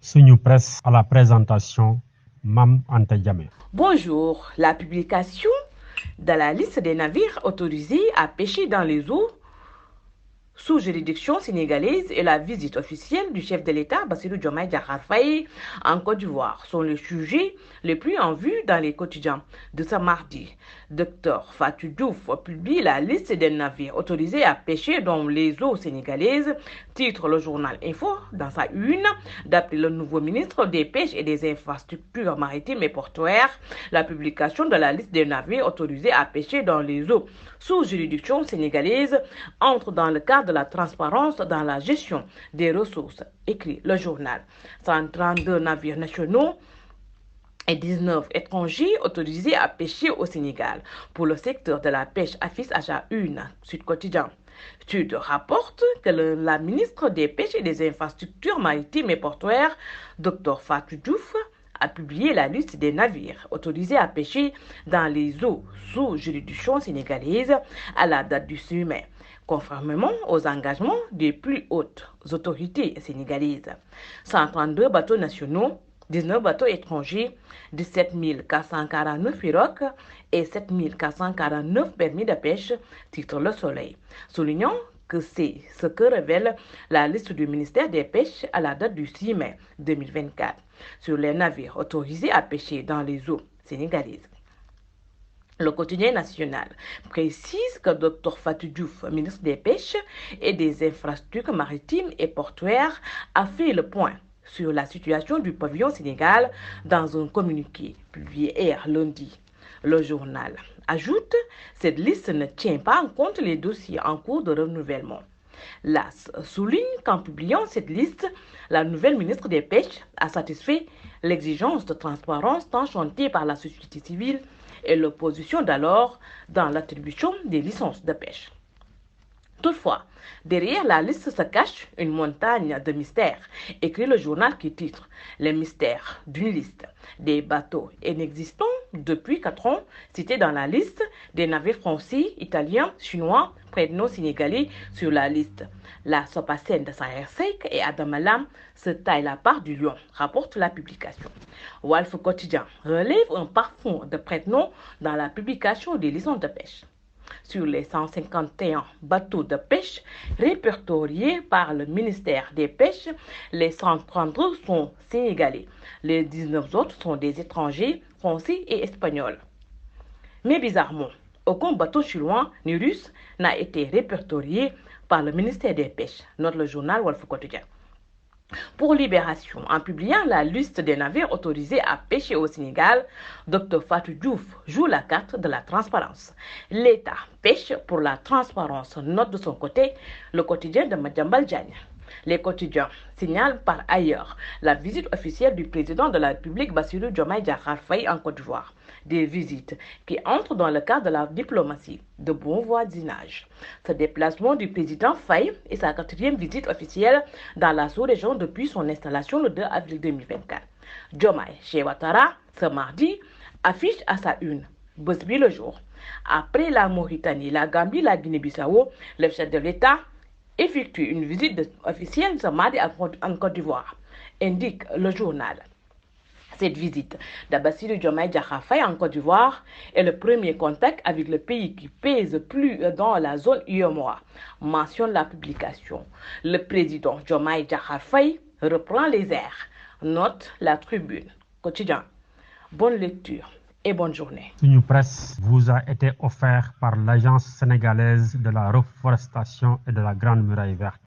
Suñu Presse à la présentation, Mam Anta Diamé. Bonjour, la publication de la liste des navires autorisés à pêcher dans les eaux sous juridiction sénégalaise et la visite officielle du chef de l'État, Bassirou Diomaye Diakhar Faye, en Côte d'Ivoire sont les sujets les plus en vue dans les quotidiens de ce mardi. Dr Fatou Diouf publie la liste des navires autorisés à pêcher dans les eaux sénégalaises, titre le journal Info dans sa une. D'après le nouveau ministre des Pêches et des Infrastructures maritimes et portuaires, la publication de la liste des navires autorisés à pêcher dans les eaux sous juridiction sénégalaise entre dans le cadre de la transparence dans la gestion des ressources, écrit le journal. 132 navires nationaux et 19 étrangers autorisés à pêcher au Sénégal pour le secteur de la pêche, affiche à sa une, Sud Quotidien. Sud rapporte que la ministre des Pêches et des Infrastructures maritimes et portuaires, Dr Fatou Diouf, a publié la liste des navires autorisés à pêcher dans les eaux sous juridiction sénégalaise à la date du 6 mai, conformément aux engagements des plus hautes autorités sénégalaises. 132 bateaux nationaux, 19 bateaux étrangers, 17 449 pirogues et 7 449 permis de pêche, titre Le Soleil, soulignant que c'est ce que révèle la liste du ministère des Pêches à la date du 6 mai 2024 sur les navires autorisés à pêcher dans les eaux sénégalaises. Le quotidien national précise que Dr Fatou Diouf, ministre des Pêches et des Infrastructures maritimes et portuaires, a fait le point sur la situation du pavillon Sénégal dans un communiqué publié hier lundi. Le journal ajoute, cette liste ne tient pas en compte les dossiers en cours de renouvellement. L'AS souligne qu'en publiant cette liste, la nouvelle ministre des Pêches a satisfait l'exigence de transparence tant chantée par la société civile et l'opposition d'alors dans l'attribution des licences de pêche. Toutefois, derrière la liste se cache une montagne de mystères, écrit le journal qui titre « Les mystères d'une liste ». Des bateaux inexistants depuis 4 ans cités dans la liste, des navires français, italiens, chinois, sénégalais sur la liste. La Sopacène de Sahersek et Adamalam se taillent la part du lion, rapporte la publication. Walf Quotidien relève un parfum de prête-nom dans la publication des licences de pêche. Sur les 151 bateaux de pêche répertoriés par le ministère des Pêches, les 132 sont sénégalais. Les 19 autres sont des étrangers, français et espagnols. Mais bizarrement, aucun bateau chinois ni russe n'a été répertorié par le ministère des Pêches, note le journal Walf Quotidien. Pour Libération, en publiant la liste des navires autorisés à pêcher au Sénégal, Dr Fatou Diouf joue la carte de la transparence. L'État pêche pour la transparence, note de son côté le quotidien de Madiambal Diagne. Les quotidiens signalent par ailleurs la visite officielle du président de la République Bassirou Diomaye Diakhar Faye en Côte d'Ivoire. Des visites qui entrent dans le cadre de la diplomatie de bon voisinage. Ce déplacement du président Faye est sa 4e visite officielle dans la sous-région depuis son installation le 2 avril 2024. Diomaye chez Ouattara, ce mardi, affiche à sa une Bosby le jour. Après la Mauritanie, la Gambie, la Guinée-Bissau, le chef de l'État effectue une visite officielle ce mardi en Côte d'Ivoire, indique le journal. Cette visite d'Abassirou Diomaye Diakhar Faye en Côte d'Ivoire est le premier contact avec le pays qui pèse plus dans la zone UEMOA, mentionne la publication. Le président Diomaye Diakhar Faye reprend les airs, note la tribune. Quotidien. Bonne lecture et bonne journée. Suñu Presse vous a été offert par l'Agence sénégalaise de la reforestation et de la Grande Muraille Verte.